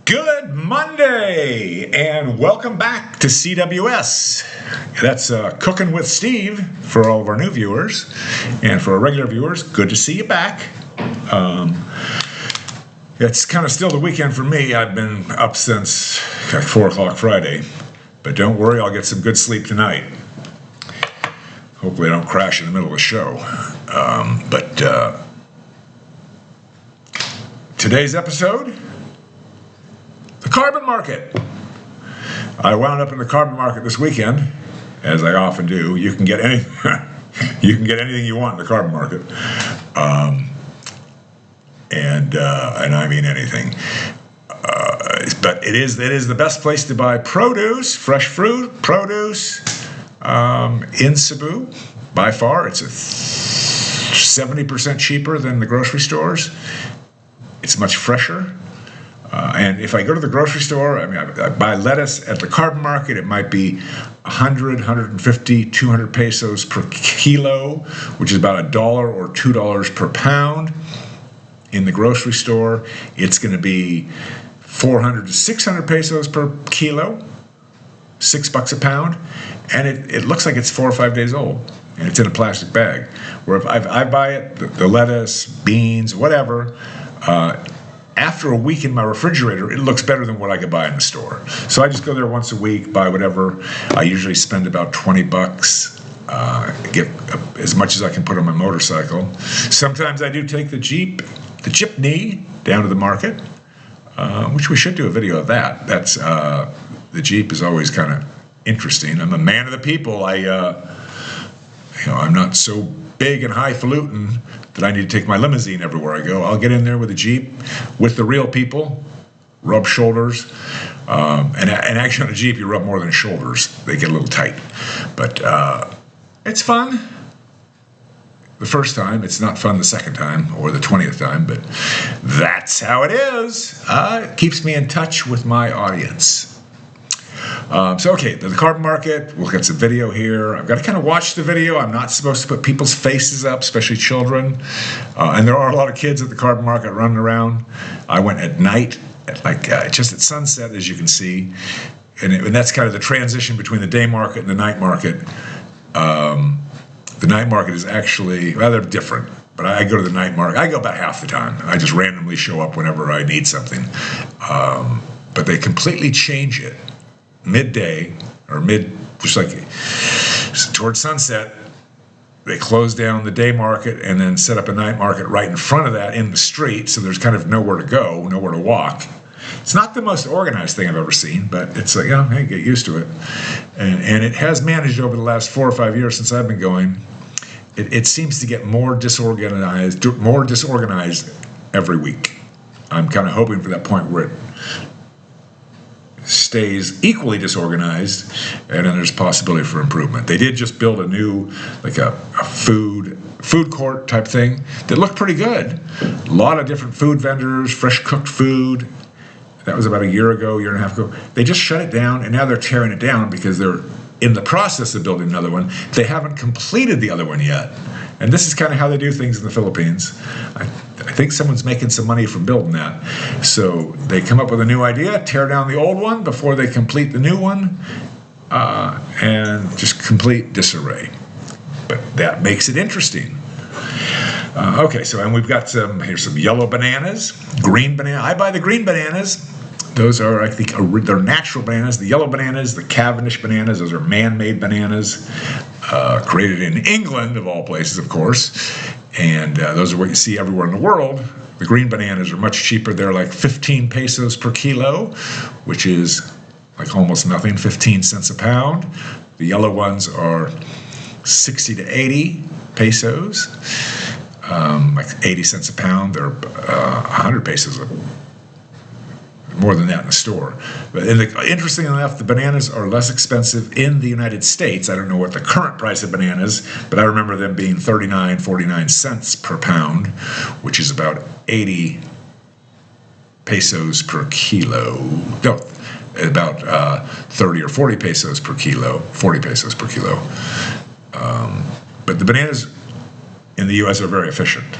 Good Monday, and welcome back to CWS. That's Cooking with Steve for all of our new viewers, and for our regular viewers, good to see you back. It's kind of still the weekend for me. I've been up since 4 o'clock Friday, but don't worry, I'll get some good sleep tonight. Hopefully I don't crash in the middle of the show. Today's episode, the carbon market. I wound up in the carbon market this weekend, as I often do. You can get anything. You can get anything you want in the carbon market, and I mean anything. But it is the best place to buy produce, fresh fruit, produce in Cebu. By far, it's 70% cheaper than the grocery stores. It's much fresher. And if I go to the grocery store, I buy lettuce at the carbon market, it might be 100, 150, 200 pesos per kilo, which is about $1 or $2 per pound. In the grocery store, it's going to be 400 to 600 pesos per kilo, $6 a pound, and it looks like it's 4 or 5 days old, and it's in a plastic bag. Where if I buy it, the lettuce, beans, whatever, after a week in my refrigerator, it looks better than what I could buy in the store. So I just go there once a week, buy whatever. I usually spend about $20, get as much as I can put on my motorcycle. Sometimes I do take the jeepney down to the market, which we should do a video of that. That's the Jeep is always kind of interesting. I'm a man of the people. I'm not so big and highfalutin that I need to take my limousine everywhere I go. I'll get in there with a Jeep, with the real people, rub shoulders, and actually on a Jeep you rub more than shoulders. They get a little tight, but it's fun. The first time, it's not fun the second time or the 20th time, but that's how it is. It keeps me in touch with my audience. The carbon market, we'll get some video here. I've got to kind of watch the video. I'm not supposed to put people's faces up, especially children. And there are a lot of kids at the carbon market running around. I went at night, just at sunset, as you can see. And that's kind of the transition between the day market and the night market. The night market is actually rather different. But I go to the night market. I go about half the time. I just randomly show up whenever I need something. But they completely change it. Midday or just like towards sunset, they close down the day market and then set up a night market right in front of that in the street. So there's kind of nowhere to go, nowhere to walk. It's not the most organized thing I've ever seen, but it's like, hey, get used to it. And it has managed over the last 4 or 5 years since I've been going. It seems to get more disorganized every week. I'm kind of hoping for that point where it stays equally disorganized, and then there's possibility for improvement. They did just build a new, a food court type thing that looked pretty good. A lot of different food vendors, fresh cooked food. That was about a year and a half ago. They just shut it down, and now they're tearing it down because they're in the process of building another one. They haven't completed the other one yet. And this is kind of how they do things in the Philippines. I think someone's making some money from building that. So they come up with a new idea, tear down the old one before they complete the new one, and just complete disarray. But that makes it interesting. And we've got here's some yellow bananas, green banana. I buy the green bananas. Those are, I think, they're natural bananas. The yellow bananas, the Cavendish bananas, those are man-made bananas, created in England, of all places, of course. And those are what you see everywhere in the world. The green bananas are much cheaper. They're like 15 pesos per kilo, which is like almost nothing, 15 cents a pound. The yellow ones are 60 to 80 pesos, like 80 cents a pound. They're 100 pesos more than that in the store. But interestingly enough, the bananas are less expensive in the United States. I don't know what the current price of bananas, but I remember them being 49 cents per pound, which is about 80 pesos per kilo. No, about 30 or 40 pesos per kilo. 40 pesos per kilo. But the bananas in the U.S. are very efficient.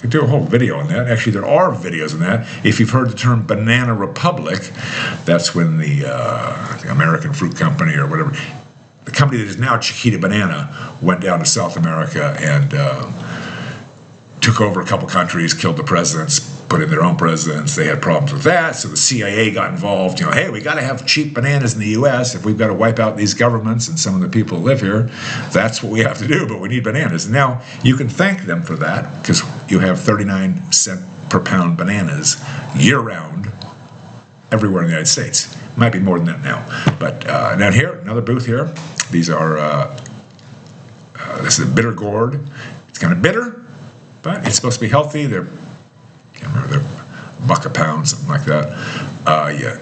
Could do a whole video on that. Actually, there are videos on that. If you've heard the term Banana Republic, that's when the American Fruit Company or whatever, the company that is now Chiquita Banana, went down to South America and took over a couple countries, killed the presidents, put in their own presidents. They had problems with that, so the CIA got involved. Hey, we got to have cheap bananas in the U.S. if we've got to wipe out these governments and some of the people who live here. That's what we have to do, but we need bananas. And now you can thank them for that because you have 39-cent per pound bananas year-round everywhere in the United States. Might be more than that now. But down here, another booth here. These are, this is a bitter gourd. It's kind of bitter, but it's supposed to be healthy. I can't remember, they're $1 a pound, something like that. You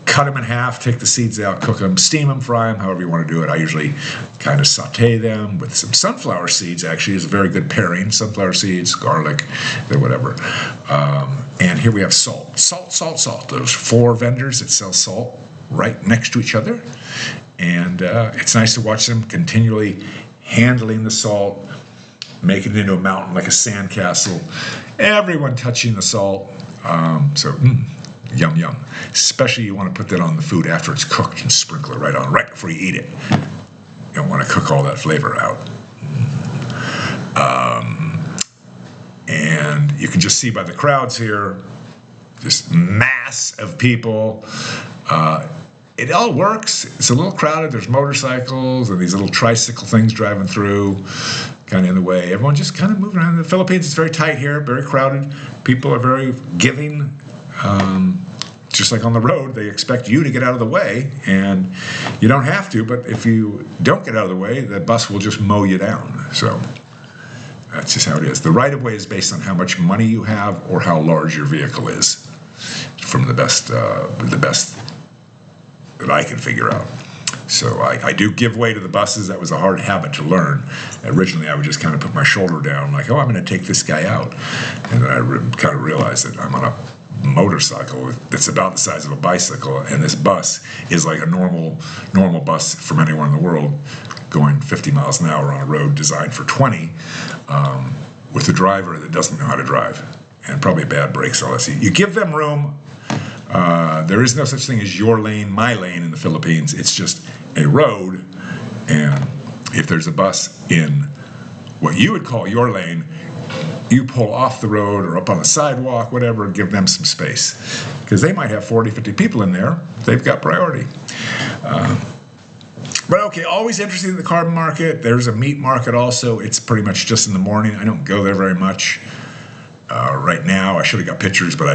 cut them in half, take the seeds out, cook them, steam them, fry them, however you want to do it. I usually kind of saute them with some sunflower seeds. Actually, is a very good pairing. Sunflower seeds, garlic, whatever. And here we have salt. Salt. There's 4 vendors that sell salt right next to each other. And it's nice to watch them continually handling the salt, making it into a mountain like a sandcastle. Everyone touching the salt. Yum, yum. Especially you want to put that on the food after it's cooked and sprinkle it right on, right before you eat it. You don't want to cook all that flavor out. And you can just see by the crowds here, this mass of people. It all works. It's a little crowded. There's motorcycles and these little tricycle things driving through, kind of in the way. Everyone just kind of moving around. In the Philippines, it's very tight here, very crowded. People are very giving. Just like on the road, they expect you to get out of the way, and you don't have to, but if you don't get out of the way, the bus will just mow you down. So that's just how it is. The right-of-way is based on how much money you have or how large your vehicle is, from the best that I can figure out. So I do give way to the buses. That was a hard habit to learn. Originally, I would just kind of put my shoulder down, like, oh, I'm going to take this guy out. And then I kind of realized that I'm on a motorcycle that's about the size of a bicycle, and this bus is like a normal bus from anywhere in the world, going 50 miles an hour on a road designed for 20, with a driver that doesn't know how to drive, and probably bad brakes. All that. You give them room. There is no such thing as your lane, my lane in the Philippines. It's just a road, and if there's a bus in what you would call your lane, you pull off the road or up on the sidewalk, whatever, and give them some space. Because they might have 40, 50 people in there. They've got priority. But okay, always interested in the carbon market. There's a meat market also. It's pretty much just in the morning. I don't go there very much. Right now, I should have got pictures, but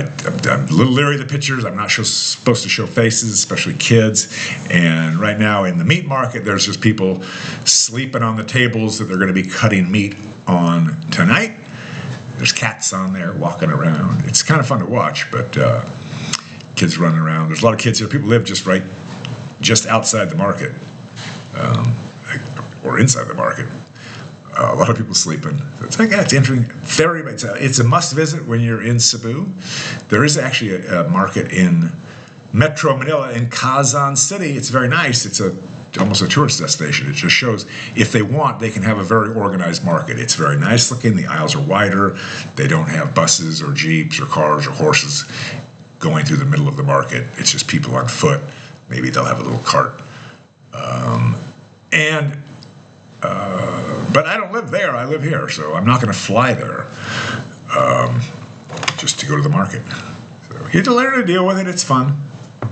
I'm a little leery of the pictures. I'm not supposed to show faces, especially kids. And right now in the meat market, there's just people sleeping on the tables that they're going to be cutting meat on tonight. There's cats on there walking around. It's kind of fun to watch, but kids running around. There's a lot of kids here. People live just outside the market, or inside the market. A lot of people sleeping. It's interesting. It's a must visit when you're in Cebu. There is actually a market in Metro Manila in Quezon City. It's very nice. It's almost a tourist destination. It just shows if they want, they can have a very organized market. It's very nice looking. The aisles are wider. They don't have buses or jeeps or cars or horses going through the middle of the market. It's just people on foot. Maybe they'll have a little cart. But I don't live there. I live here, so I'm not going to fly there just to go to the market. So you have to learn to deal with it. It's fun,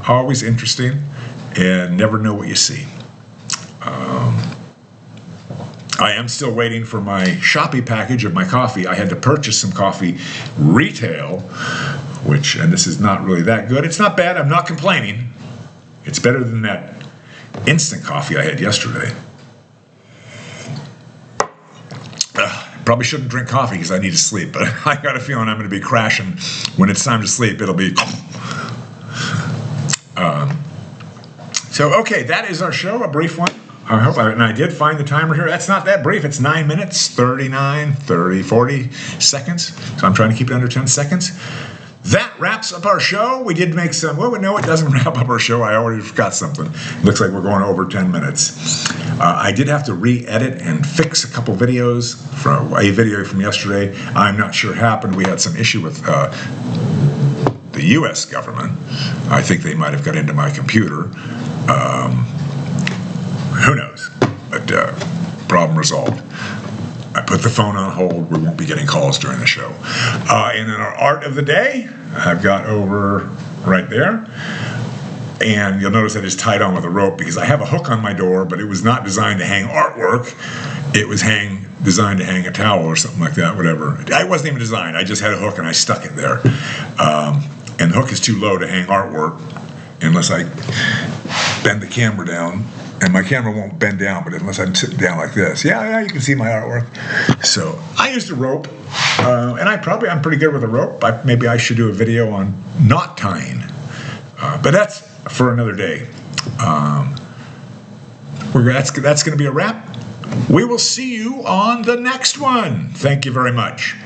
always interesting, and never know what you see. I am still waiting for my Shopee package of my coffee. I had to purchase some coffee retail, and this is not really that good. It's not bad. I'm not complaining. It's better than that instant coffee I had yesterday. Probably shouldn't drink coffee because I need to sleep, but I got a feeling I'm going to be crashing. When it's time to sleep, it'll be... Okay, that is our show, a brief one. I did find the timer here. That's not that brief. It's 9 minutes, 40 seconds. So I'm trying to keep it under 10 seconds. that wraps up our show. We did make some, well, no, it doesn't wrap up our show. I already forgot something. Looks like we're going over 10 minutes. I did have to re-edit and fix a couple videos from a video from yesterday. I'm not sure what happened. We had some issue with the U.S. government. I think they might have got into my computer. Who knows? But problem resolved. I put the phone on hold. We won't be getting calls during the show. And then our art of the day, I've got over right there. And you'll notice that it's tied on with a rope because I have a hook on my door, but it was not designed to hang artwork. It was designed to hang a towel or something like that, whatever. It wasn't even designed. I just had a hook and I stuck it there. And the hook is too low to hang artwork unless I bend the camera down. And my camera won't bend down, but unless I'm sitting down like this. Yeah, you can see my artwork. So I used a rope, and I'm pretty good with a rope. Maybe I should do a video on knot tying. But that's for another day. That's going to be a wrap. We will see you on the next one. Thank you very much.